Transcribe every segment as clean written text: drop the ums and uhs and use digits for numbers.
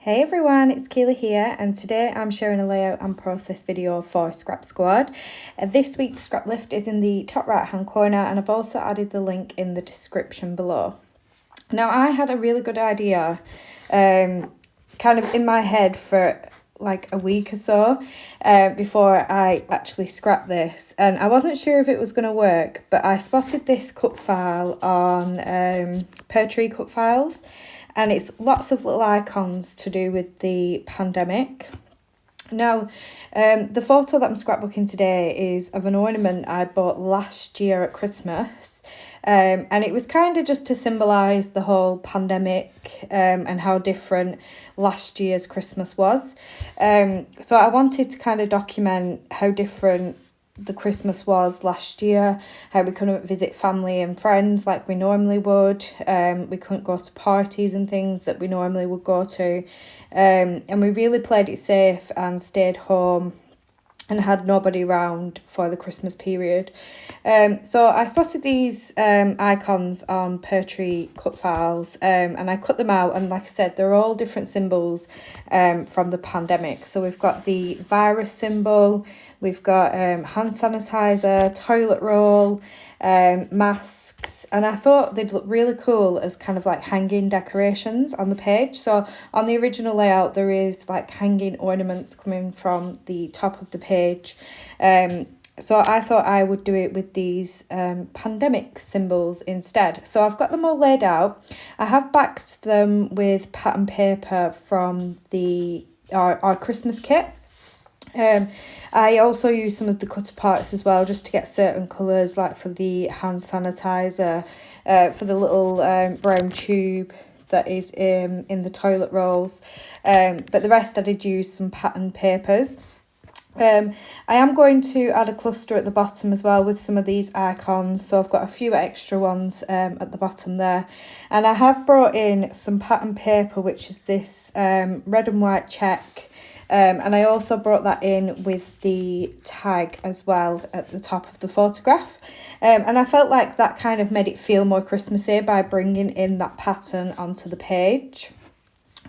Hey everyone, it's Keela here, and today I'm sharing a layout and process video for Scrap Squad. This week's Scraplift is in the top right hand corner, and I've also added the link in the description below. Now, I had a really good idea kind of in my head for like a week or so before I actually scrapped this, and I wasn't sure if it was going to work, but I spotted this cut file on PearTree Cutfiles, and it's lots of little icons to do with the pandemic. Now, the photo that I'm scrapbooking today is of an ornament I bought last year at Christmas. And it was kind of just to symbolise the whole pandemic and how different last year's Christmas was. So I wanted to kind of document how different the Christmas was last year, how we couldn't visit family and friends like we normally would. We couldn't go to parties and things that we normally would go to. And we really played it safe and stayed home and had nobody around for the Christmas period. So I spotted these icons on PearTree Cutfiles, and I cut them out, and like I said, they're all different symbols from the pandemic. So we've got the virus symbol, we've got hand sanitizer, toilet roll, masks, and I thought they'd look really cool as kind of like hanging decorations on the page. So on the original layout there is like hanging ornaments coming from the top of the page, so I thought I would do it with these pandemic symbols instead. So I've got them all laid out. I have backed them with pattern paper from our Christmas kit. I also use some of the cutter parts as well, just to get certain colours, like for the hand sanitizer, for the little brown tube that is in the toilet rolls, but the rest I did use some pattern papers. I am going to add a cluster at the bottom as well with some of these icons, so I've got a few extra ones at the bottom there, and I have brought in some pattern paper, which is this red and white check. And I also brought that in with the tag as well at the top of the photograph. And I felt like that kind of made it feel more Christmassy by bringing in that pattern onto the page.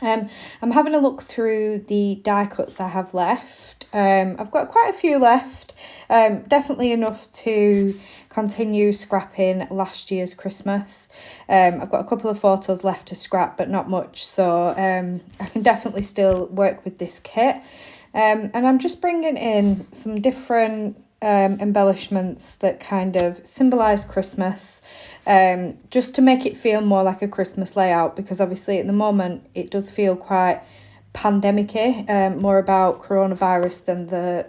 I'm having a look through the die cuts I have left. I've got quite a few left, definitely enough to continue scrapping last year's Christmas. I've got a couple of photos left to scrap, but not much, so I can definitely still work with this kit. And I'm just bringing in some different embellishments that kind of symbolise Christmas, just to make it feel more like a Christmas layout, because obviously at the moment it does feel quite pandemic-y, more about coronavirus than the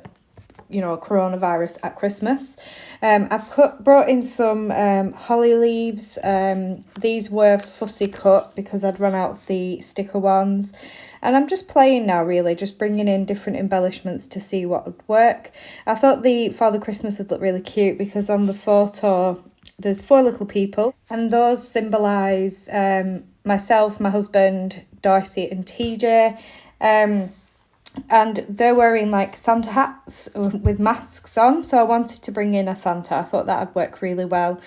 coronavirus at Christmas. I've brought in some holly leaves. These were fussy cut because I'd run out of the sticker ones, and I'm just playing now, really just bringing in different embellishments to see what would work. I thought the Father Christmas would look really cute because on the photo there's 4 little people, and those symbolise myself, my husband, Darcy and TJ. And they're wearing like Santa hats with masks on, so I wanted to bring in a Santa. I thought that would work really well.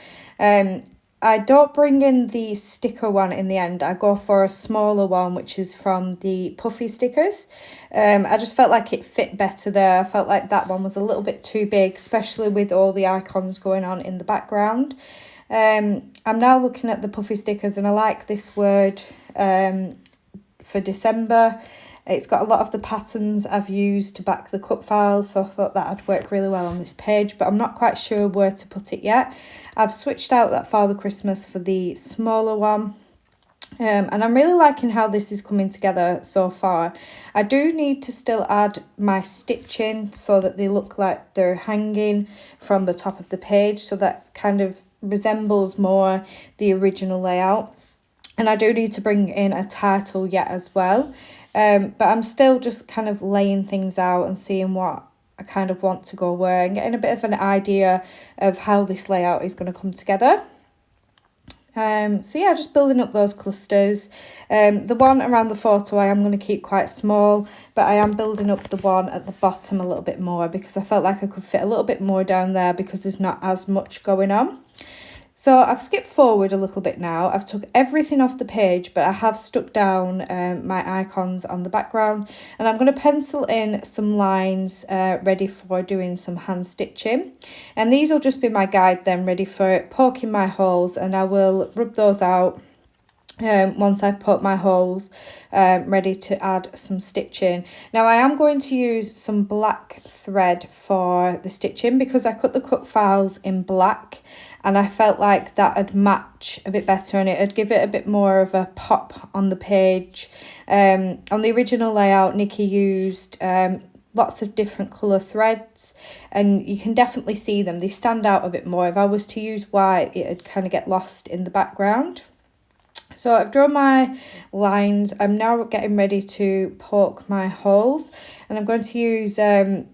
I don't bring in the sticker one in the end. I go for a smaller one, which is from the puffy stickers. I just felt like it fit better there. I felt like that one was a little bit too big, especially with all the icons going on in the background. I'm now looking at the puffy stickers, and I like this word for December. It's got a lot of the patterns I've used to back the cut files, so I thought that'd work really well on this page, but I'm not quite sure where to put it yet. I've switched out that Father Christmas for the smaller one, and I'm really liking how this is coming together so far. I do need to still add my stitching so that they look like they're hanging from the top of the page, so that kind of resembles more the original layout. And I do need to bring in a title yet as well. But I'm still just kind of laying things out and seeing what I kind of want to go where, and getting a bit of an idea of how this layout is going to come together. So yeah, just building up those clusters. The one around the photo I am going to keep quite small, but I am building up the one at the bottom a little bit more because I felt like I could fit a little bit more down there because there's not as much going on. So I've skipped forward a little bit now. I've took everything off the page, but I have stuck down my icons on the background, and I'm going to pencil in some lines ready for doing some hand stitching. And these will just be my guide then, ready for poking my holes, and I will rub those out once I've put my holes ready to add some stitching. Now I am going to use some black thread for the stitching because I cut the cut files in black, and I felt like that would match a bit better and it would give it a bit more of a pop on the page. On the original layout, Nikki used lots of different colour threads, and you can definitely see them. They stand out a bit more. If I was to use white, it would kind of get lost in the background. So I've drawn my lines. I'm now getting ready to poke my holes, and I'm going to use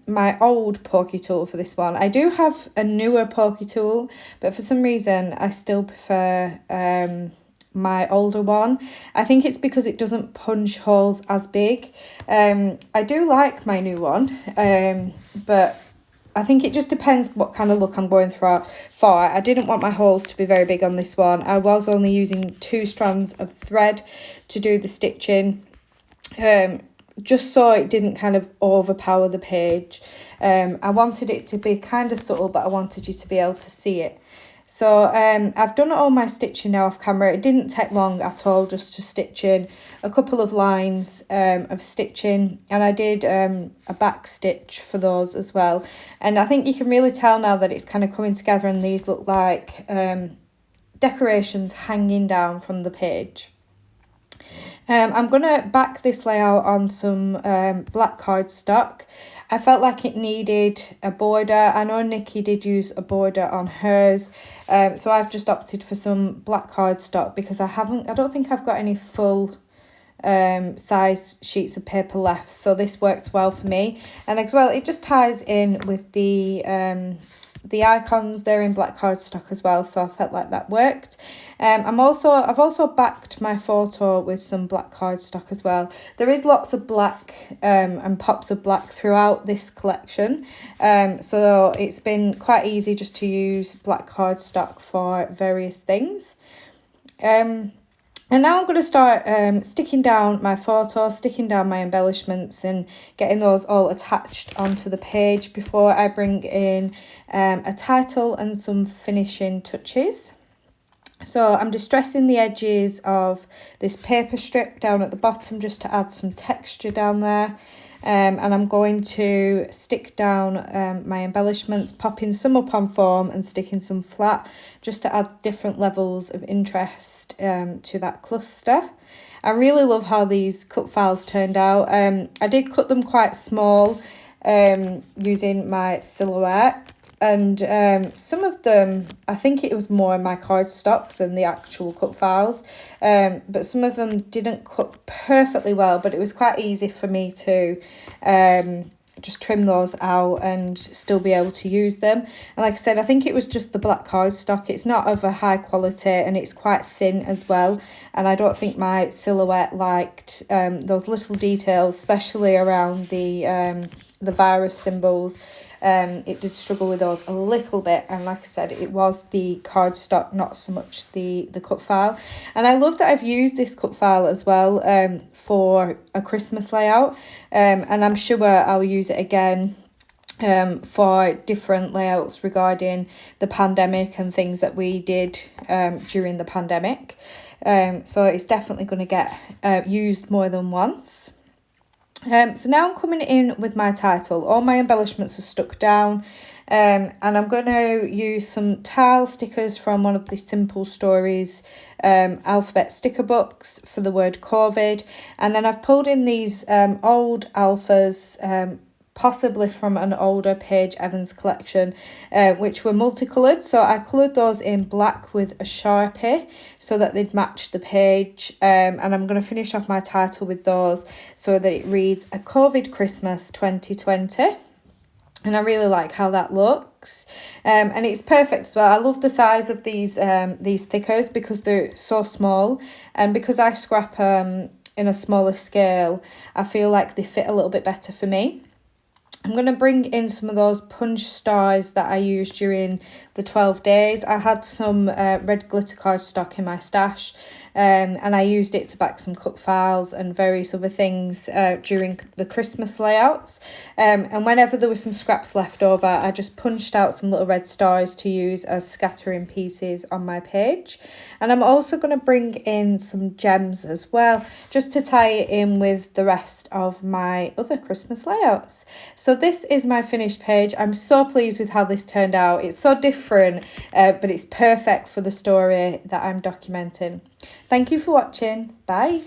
my old pokey tool for this one. I do have a newer pokey tool, but for some reason I still prefer my older one. I think it's because it doesn't punch holes as big. I do like my new one, but I think it just depends what kind of look I'm going for. I didn't want my holes to be very big on this one. I was only using 2 strands of thread to do the stitching, just so it didn't kind of overpower the page. I wanted it to be kind of subtle, but I wanted you to be able to see it. So I've done all my stitching now off camera. It didn't take long at all just to stitch in a couple of lines of stitching, and I did a back stitch for those as well. And I think you can really tell now that it's kind of coming together, and these look like decorations hanging down from the page. I'm going to back this layout on some black cardstock. I felt like it needed a border. I know Nikki did use a border on hers, so I've just opted for some black cardstock because I don't think I've got any full size sheets of paper left, so this worked well for me. And as well, it just ties in with the icons. They're in black cardstock as well, so I felt like that worked. I've also backed my photo with some black cardstock as well. There is lots of black and pops of black throughout this collection, so it's been quite easy just to use black cardstock for various things. And now I'm going to start sticking down my photo, sticking down my embellishments and getting those all attached onto the page before I bring in a title and some finishing touches. So I'm distressing the edges of this paper strip down at the bottom just to add some texture down there. And I'm going to stick down my embellishments, popping some up on foam and sticking some flat just to add different levels of interest to that cluster. I really love how these cut files turned out. I did cut them quite small using my silhouette, and some of them, I think it was more in my cardstock than the actual cut files, but some of them didn't cut perfectly well, but it was quite easy for me to just trim those out and still be able to use them. And like I said, I think it was just the black cardstock. It's not of a high quality and it's quite thin as well, and I don't think my silhouette liked those little details, especially around the virus symbols. It did struggle with those a little bit, and like I said, it was the cardstock, not so much the cut file. And I love that I've used this cut file as well for a Christmas layout, and I'm sure I'll use it again for different layouts regarding the pandemic and things that we did during the pandemic. So it's definitely going to get used more than once. So now I'm coming in with my title. All my embellishments are stuck down, and I'm going to use some tile stickers from one of the Simple Stories alphabet sticker books for the word COVID, and then I've pulled in these old alphas, possibly from an older Paige Evans collection, which were multicoloured. So I coloured those in black with a Sharpie so that they'd match the page. And I'm going to finish off my title with those so that it reads A COVID Christmas 2020. And I really like how that looks. And it's perfect as well. I love the size of these stickers because they're so small. And because I scrap in a smaller scale, I feel like they fit a little bit better for me. I'm going to bring in some of those punch stars that I used during the 12 days. I had some red glitter cardstock in my stash, and I used it to back some cut files and various other things during the Christmas layouts. And whenever there was some scraps left over, I just punched out some little red stars to use as scattering pieces on my page. And I'm also going to bring in some gems as well, just to tie it in with the rest of my other Christmas layouts. So this is my finished page. I'm so pleased with how this turned out. It's so different, but it's perfect for the story that I'm documenting. Thank you for watching. Bye.